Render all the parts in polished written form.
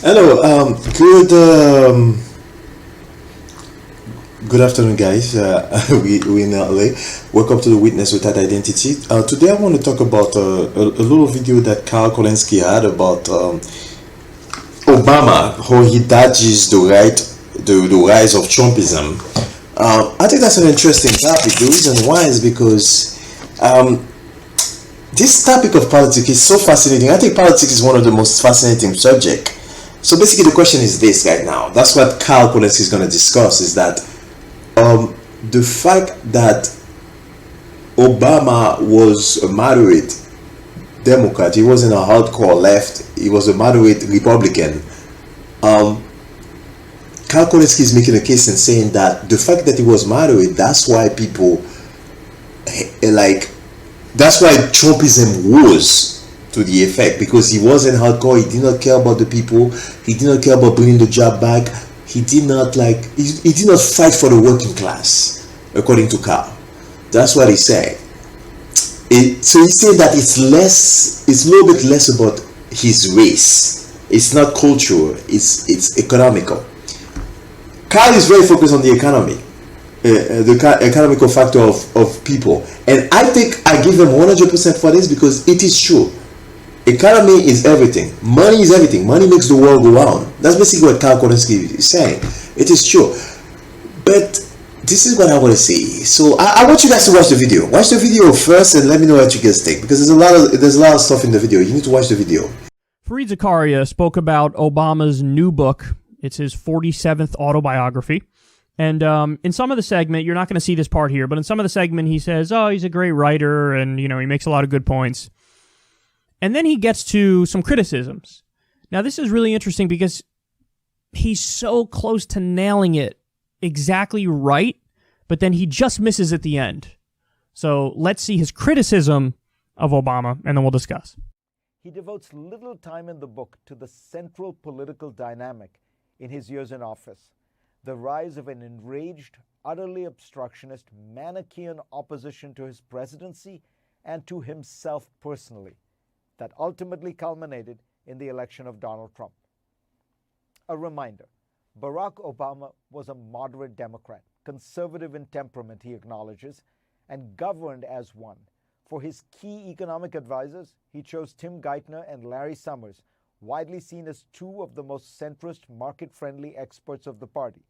Hello, good afternoon, guys. We in LA. Welcome to the Witness Without Identity. Today, I want to talk about a little video that Kyles Kulinski had about Obama, how he dodges the rise of Trumpism. I think that's an interesting topic. The reason why is because this topic of politics is so fascinating. I think politics is one of the most fascinating subject. So basically, the question is this right now. That's what Kyles Kulinski is going to discuss. Is that the fact that Obama was a moderate Democrat, he wasn't a hardcore left, he was a moderate Republican. Um, Kyles Kulinski is making a case and saying that the fact that he was moderate, that's why people like that's why Trumpism was to the effect because he wasn't hardcore. He did not care about the people. He did not care about bringing the job back. He did not fight for the working class, according to Carl. That's what he said. So he said that it's a little bit less about his race. It's not cultural. It's economical. Carl is very focused on the economy, the economical factor of people, and I think I give him 100% for this because it is true. Economy is everything. Money is everything. Money makes the world go round. That's basically what Kyles Kulinski is saying. It is true. But this is what I want to say. So I want you guys to watch the video. Watch the video first and let me know what you guys think because there's a lot of stuff in the video. You need to watch the video. Fareed Zakaria spoke about Obama's new book. It's his 47th autobiography. And in some of the segment, you're not going to see this part here, but in some of the segment, he says, oh, he's a great writer and, he makes a lot of good points. And then he gets to some criticisms. Now, this is really interesting because he's so close to nailing it exactly right, but then he just misses at the end. So let's see his criticism of Obama, and then we'll discuss. He devotes little time in the book to the central political dynamic in his years in office, the rise of an enraged, utterly obstructionist, Manichaean opposition to his presidency and to himself personally, that ultimately culminated in the election of Donald Trump. A reminder, Barack Obama was a moderate Democrat, conservative in temperament, he acknowledges, and governed as one. For his key economic advisors, he chose Tim Geithner and Larry Summers, widely seen as two of the most centrist, market-friendly experts of the party.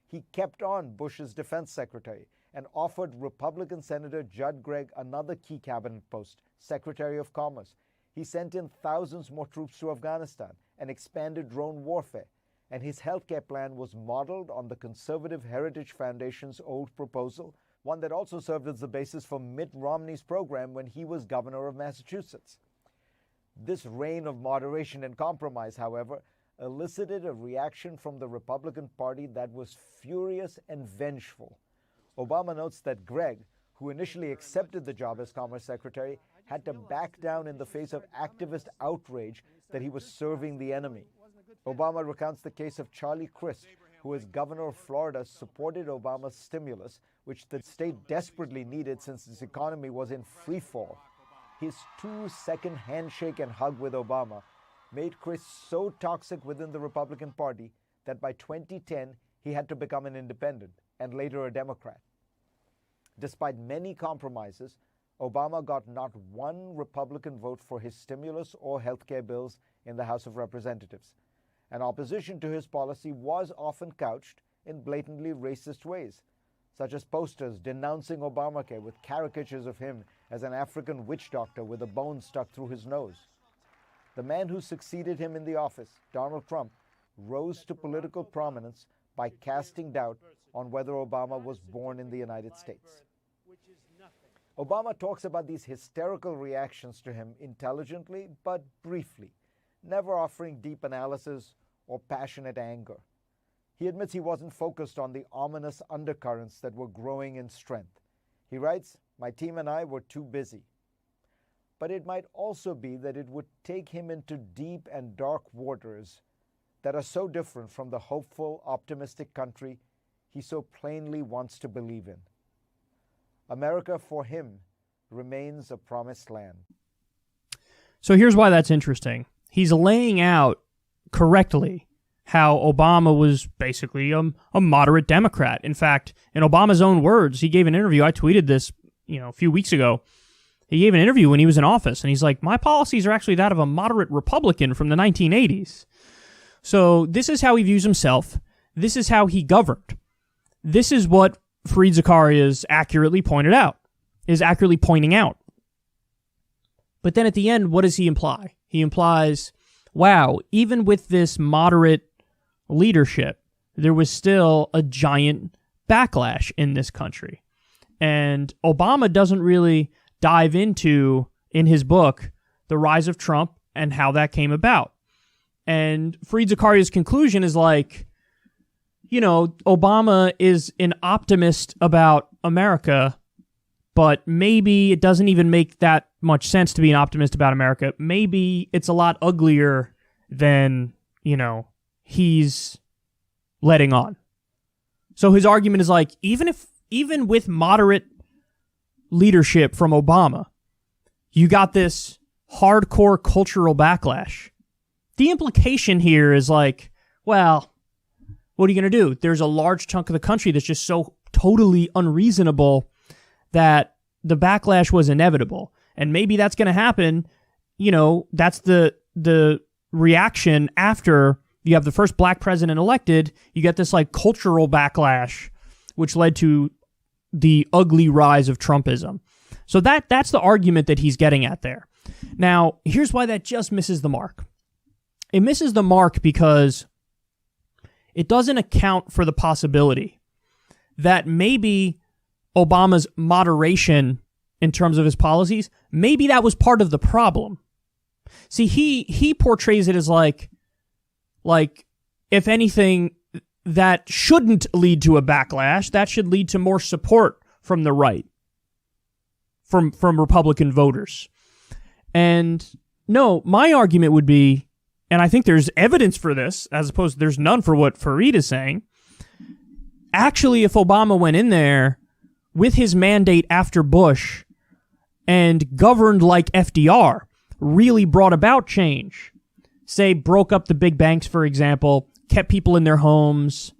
He kept on Bush's defense secretary and offered Republican Senator Judd Gregg another key cabinet post, Secretary of Commerce. He sent in thousands more troops to Afghanistan and expanded drone warfare. And his healthcare plan was modeled on the Conservative Heritage Foundation's old proposal, one that also served as the basis for Mitt Romney's program when he was governor of Massachusetts. This reign of moderation and compromise, however, elicited a reaction from the Republican Party that was furious and vengeful. Obama notes that Gregg, who initially accepted the job as Commerce Secretary, had to back down in the face of activist outrage that he was serving the enemy. Obama recounts the case of Charlie Crist, who as governor of Florida supported Obama's stimulus, which the state desperately needed since its economy was in free fall. His 2-second handshake and hug with Obama made Crist so toxic within the Republican Party that by 2010 he had to become an independent and later a Democrat. Despite many compromises, Obama got not one Republican vote for his stimulus or healthcare bills in the House of Representatives. And opposition to his policy was often couched in blatantly racist ways, such as posters denouncing Obamacare with caricatures of him as an African witch doctor with a bone stuck through his nose. The man who succeeded him in the office, Donald Trump, rose to political prominence by casting doubt on whether Obama was born in the United States. Obama talks about these hysterical reactions to him intelligently but briefly, never offering deep analysis or passionate anger. He admits he wasn't focused on the ominous undercurrents that were growing in strength. He writes, "My team and I were too busy." But it might also be that it would take him into deep and dark waters that are so different from the hopeful, optimistic country he so plainly wants to believe in. America, for him, remains a promised land. So here's why that's interesting. He's laying out correctly how Obama was basically a moderate Democrat. In fact, in Obama's own words, he gave an interview. I tweeted this, a few weeks ago. He gave an interview when he was in office, and he's like, my policies are actually that of a moderate Republican from the 1980s. So this is how he views himself. This is how he governed. This is what Fareed Zakaria is accurately pointing out. But then at the end, what does he imply? He implies, wow, even with this moderate leadership, there was still a giant backlash in this country. And Obama doesn't really dive into, in his book, the rise of Trump and how that came about. And Fareed Zakaria's conclusion is like, Obama is an optimist about America, but maybe it doesn't even make that much sense to be an optimist about America. Maybe it's a lot uglier than, he's letting on. So his argument is like, even with moderate leadership from Obama, you got this hardcore cultural backlash. The implication here is like, well, what are you going to do? There's a large chunk of the country that's just so totally unreasonable that the backlash was inevitable. And maybe that's going to happen. That's the reaction after you have the first black president elected. You get this like cultural backlash, which led to the ugly rise of Trumpism. So that's the argument that he's getting at there. Now, here's why that just misses the mark. It misses the mark because it doesn't account for the possibility that maybe Obama's moderation in terms of his policies, maybe that was part of the problem. See, he portrays it as like if anything, that shouldn't lead to a backlash. That should lead to more support from the right, from Republican voters. And no, my argument would be, and I think there's evidence for this, as opposed to there's none for what Fareed is saying. Actually, if Obama went in there with his mandate after Bush and governed like FDR, really brought about change, say broke up the big banks, for example, kept people in their homes,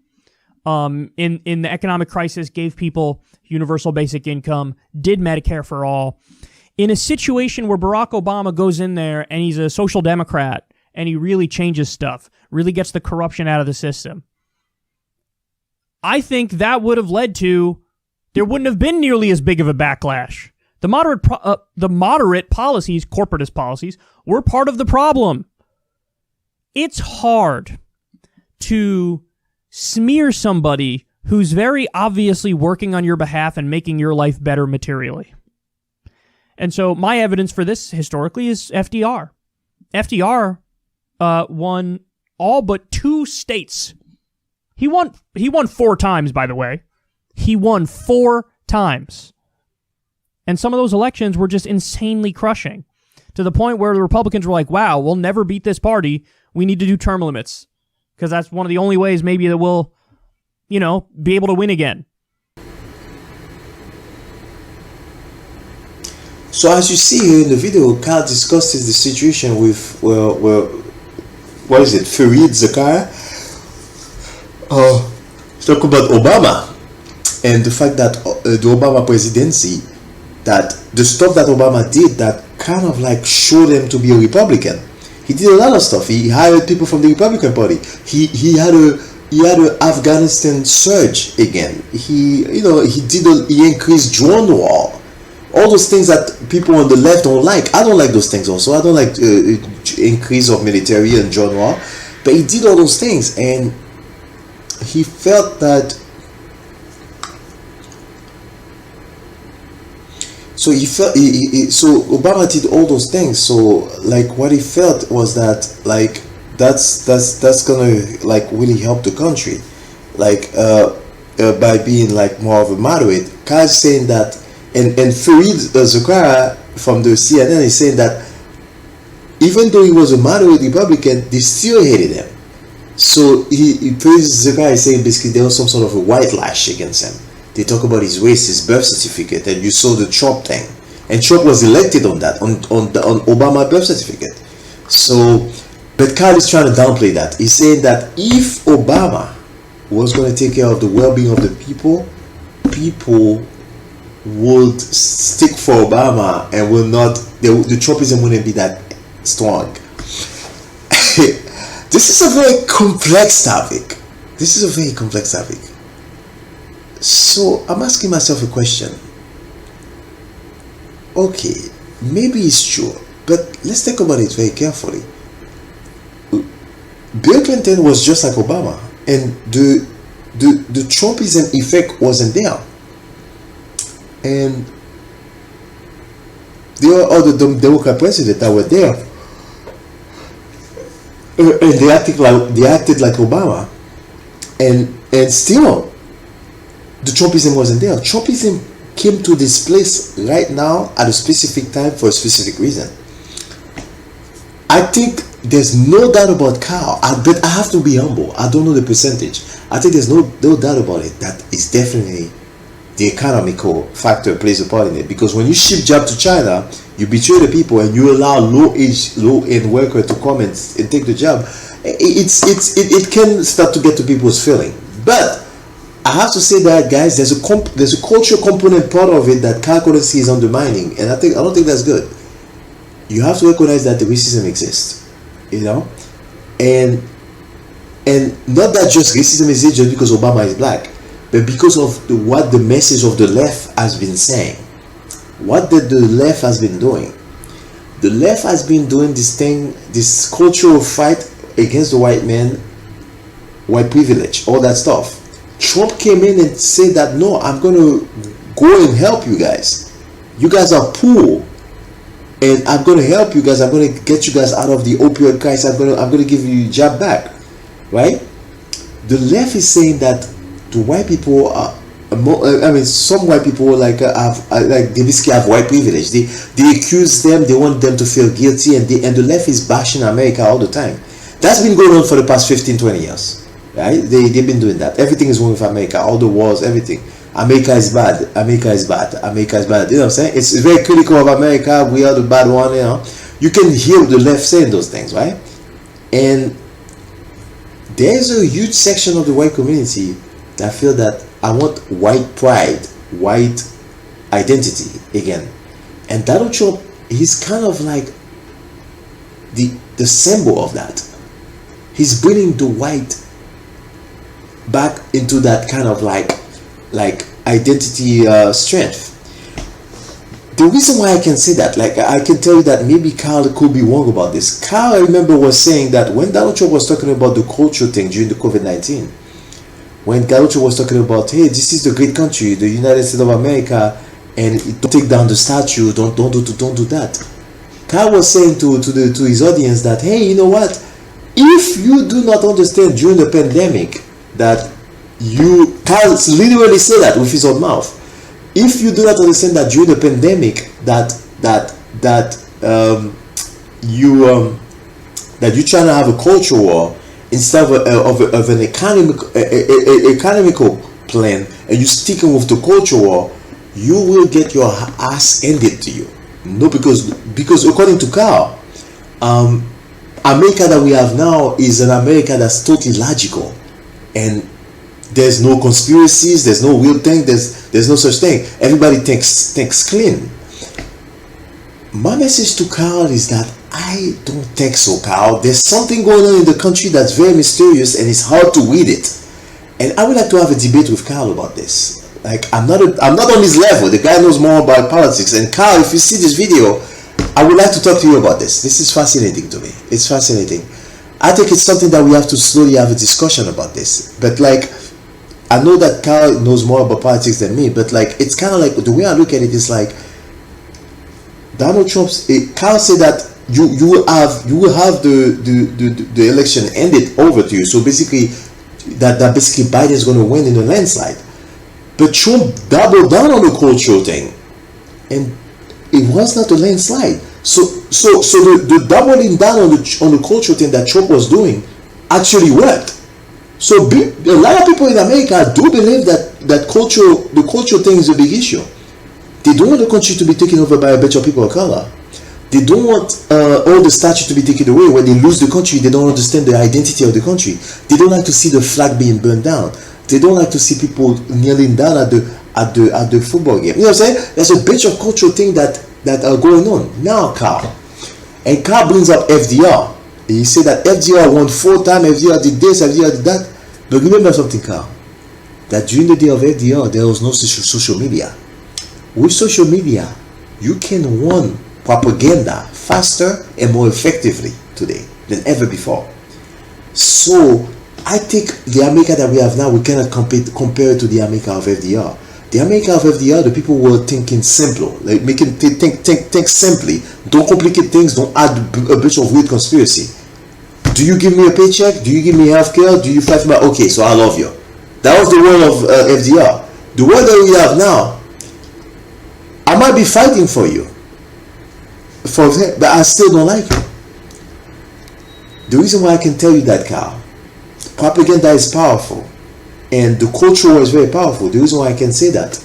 in the economic crisis, gave people universal basic income, did Medicare for all. In a situation where Barack Obama goes in there and he's a social democrat and he really changes stuff, really gets the corruption out of the system, I think that would have led to, there wouldn't have been nearly as big of a backlash. The moderate policies, corporatist policies, were part of the problem. It's hard to smear somebody who's very obviously working on your behalf and making your life better materially. And so my evidence for this historically is FDR. FDR won all but 2 states. He won 4 times, by the way. He won 4 times. And some of those elections were just insanely crushing, to the point where the Republicans were like, wow, we'll never beat this party. We need to do term limits, because that's one of the only ways maybe that we'll, be able to win again. So as you see here in the video, Kyles discusses the situation with, Fareed Zakaria. Talk about Obama and the fact that the Obama presidency, that the stuff that Obama did that kind of like showed him to be a Republican. He did a lot of stuff. He hired people from the Republican Party. He had a Afghanistan surge again. He increased drone war. All those things that people on the left don't like. I don't like those things also. I don't like increase of military and drone war. But he did all those things, and he felt that. So so Obama did all those things. So like what he felt was that like that's gonna like really help the country, like by being like more of a moderate. Kyles saying that, and Fareed Zakaria from the CNN is saying that even though he was a moderate Republican, they still hated him. So Fareed Zakaria is saying basically there was some sort of a white lash against him. They talk about his race, his birth certificate, and you saw the Trump thing. And Trump was elected on that, on Obama birth certificate. So But Kyle is trying to downplay that. He's saying that if Obama was going to take care of the well-being of the people, people would stick for Obama and will not, the Trumpism wouldn't be that strong. This is a very complex topic. So I'm asking myself a question. Okay, maybe it's true, but let's think about it very carefully. Bill Clinton was just like Obama, and the Trumpism effect wasn't there. And there were other Democrat presidents that were there, and they acted like Obama, and still the Trumpism wasn't there. Trumpism came to this place right now at a specific time for a specific reason. I think there's no doubt about Kyle, but I have to be humble. I don't know the percentage. I think there's no doubt about it that it's definitely the economical factor plays a part in it, because when you ship jobs to China, you betray the people and you allow low-end worker to come and take the job. It can start to get to people's feeling. But I have to say that, guys, there's a cultural component part of it that Kyles Kulinski is undermining, and I don't think that's good. You have to recognize that the racism exists, and not that just racism exists just because Obama is black, but because of what the message of the left has been saying. What the left has been doing? The left has been doing this cultural fight against the white man, white privilege, all that stuff. Trump came in and said that, no, I'm going to go and help you guys. You guys are poor, and I'm going to help you guys. I'm going to get you guys out of the opioid crisis. I'm going to give you your job back, right? The left is saying that the white people are, some white people like they basically have white privilege. They accuse them. They want them to feel guilty, and the left is bashing America all the time. That's been going on for the past 15-20 years. Right? They've been doing that. Everything is wrong with America. All the wars, everything. America is bad. America is bad. America is bad. You know what I'm saying? It's very critical of America. We are the bad one. You can hear the left saying those things, right? And there's a huge section of the white community that feel that I want white pride, white identity again. And Donald Trump, he's kind of like the symbol of that. He's bringing the white back into that kind of like identity strength. The reason why I can say that, I can tell you that maybe Kyle could be wrong about this. Kyle, I remember, was saying that when Donald Trump was talking about the culture thing during the COVID-19, when Donald Trump was talking about, hey, this is the great country, the United States of America, and don't take down the statue, don't do that. Kyle was saying to his audience that, hey, you know what? If you do not understand during the pandemic that Kyle literally said that with his own mouth. If you do not understand that during the pandemic that you're trying to have a culture war instead of an economical plan, and you're sticking with the culture war, you will get your ass handed to you. No, because according to Kyle, America that we have now is an America that's totally logical, and there's no conspiracies, there's no real thing, there's no such thing. Everybody thinks clean. My message to Kyle is that I don't think so, Kyle. There's something going on in the country that's very mysterious, and it's hard to read it. And I would like to have a debate with Kyle about this. I'm not on his level. The guy knows more about politics. And Kyle, if you see this video, I would like to talk to you about this. This is fascinating to me. It's fascinating. I think it's something that we have to slowly have a discussion about this. But I know that Kyle knows more about politics than me, but it's kind of like, the way I look at it is like Donald Trump's. Kyle said that you will have the election ended over to you. So basically, that basically Biden is going to win in a landslide. But Trump doubled down on the cultural thing, and it was not a landslide. So the doubling down on the cultural thing that Trump was doing actually worked. So a lot of people in America do believe that the cultural thing is a big issue. They don't want the country to be taken over by a bunch of people of color. They don't want all the statue to be taken away. When they lose the country, they don't understand the identity of the country. They don't like to see the flag being burned down. They don't like to see people kneeling down at the football game. You know what I'm saying? There's a bunch of cultural things that are going on now, Carl. And Carl brings up FDR. He said that FDR won 4 times. FDR did this. FDR did that. But remember something, Carl. That during the day of FDR, there was no social media. With social media, you can run propaganda faster and more effectively today than ever before. So I think the America that we have now, we cannot compare it to the America of FDR. The America of FDR, the people were thinking simple, like making think simply. Don't complicate things. Don't add a bunch of weird conspiracy. Do you give me a paycheck? Do you give me healthcare? Do you fight for my? Okay, so I love you. That was the world of FDR. The world that we have now, I might be fighting for you, but I still don't like you. The reason why I can tell you that, Carl, propaganda is powerful, and the culture is very powerful. The reason why I can say that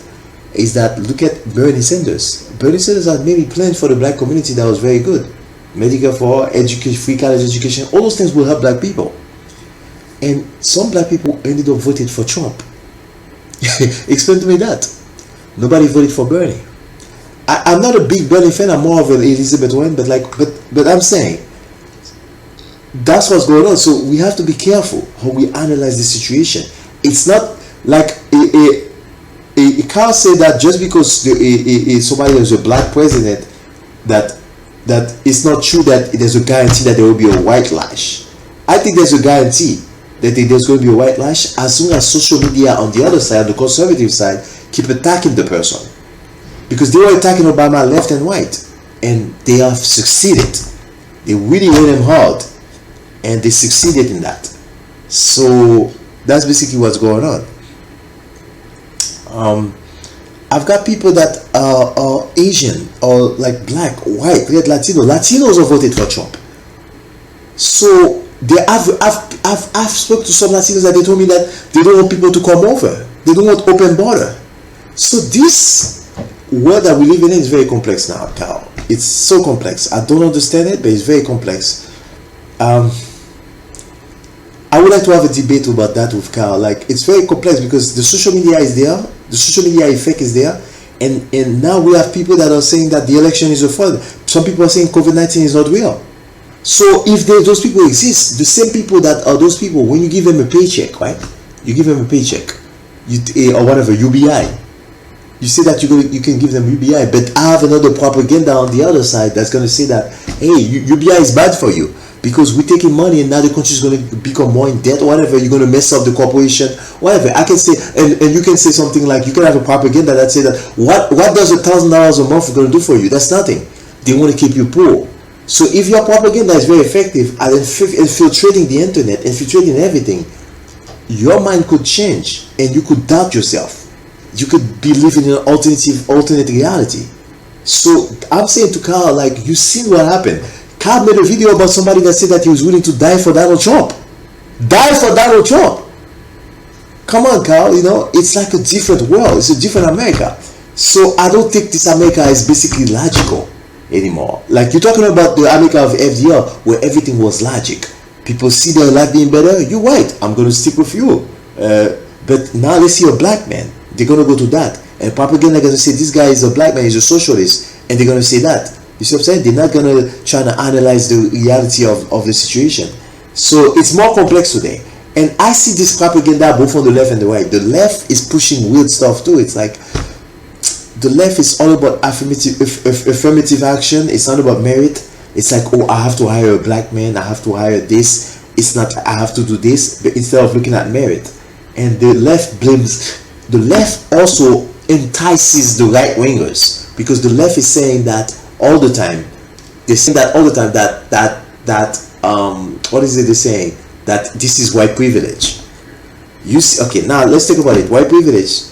is that look at Bernie Sanders. Bernie Sanders had made a plan for the black community that was very good. Medical for education, free college education, all those things will help black people. And some black people ended up voting for Trump. Explain to me that. Nobody voted for Bernie. I'm not a big Bernie fan. I'm more of an Elizabeth Warren, but I'm saying that's what's going on. So we have to be careful how we analyze the situation. It's not like Carl said that just because somebody is a black president, that it's not true that there's a guarantee that there will be a white lash. I think there's a guarantee that there's going to be a white lash as soon as social media on the other side, the conservative side, keep attacking the person. Because they were attacking Obama left and right, and they have succeeded. They really went him hard, and they succeeded in that. So that's basically what's going on. I've got people that are Asian or like black, white, red, Latino. Latinos have voted for Trump. So I've spoken to some Latinos that they told me that they don't want people to come over. They don't want open border. So this world that we live in is very complex now, Carl. It's so complex. I don't understand it, but it's very complex. I would like to have a debate about that with Carl. Like, it's very complex because the social media is there, the social media effect is there, and now we have people that are saying that the election is a fraud. Some people are saying COVID-19 is not real. So if those people exist, the same people that are those people, when you give them a paycheck, right? You give them a paycheck, or whatever, UBI. You say that you can give them UBI, but I have another propaganda on the other side that's going to say that, hey, UBI is bad for you because we're taking money and now the country is going to become more in debt, whatever. You're going to mess up the corporation, whatever. I can say, and you can say something like, you can have a propaganda that say that what does $1,000 a month going to do for you? That's nothing. They want to keep you poor. So if your propaganda is very effective at infiltrating the internet, infiltrating everything, your mind could change and you could doubt yourself. You could be living in an alternate reality. So I'm saying to Carl, like, you seen what happened. Carl made a video about somebody that said that he was willing to die for Donald Trump. Die for Donald Trump. Come on, Carl, it's like a different world. It's a different America. So I don't think this America is basically logical anymore. Like, you're talking about the America of FDR where everything was logic. People see their life being better. You're white. I'm going to stick with you. But now they see a black man. They're going to go to that. And propaganda going to say this guy is a black man, he's a socialist. And they're going to say that. You see what I'm saying? They're not going to try to analyze the reality of the situation. So it's more complex today. And I see this propaganda both on the left and the right. The left is pushing weird stuff too. It's like the left is all about affirmative action. It's not about merit. It's like, oh, I have to hire a black man. I have to hire this. It's not, I have to do this. But instead of looking at merit. And the left blames... The left also entices the right-wingers because the left is saying that all the time. They're saying that all the time that what is it they're saying? That this is white privilege. You see, okay, now let's talk about it. White privilege.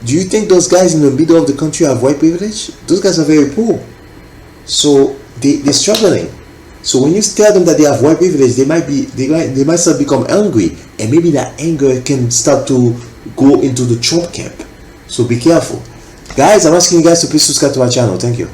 Do you think those guys in the middle of the country have white privilege? Those guys are very poor. So they're struggling. So when you tell them that they have white privilege, they might start become angry, and maybe that anger can start to go into the Trump camp. So be careful. Guys, I'm asking you guys to please subscribe to our channel. Thank you.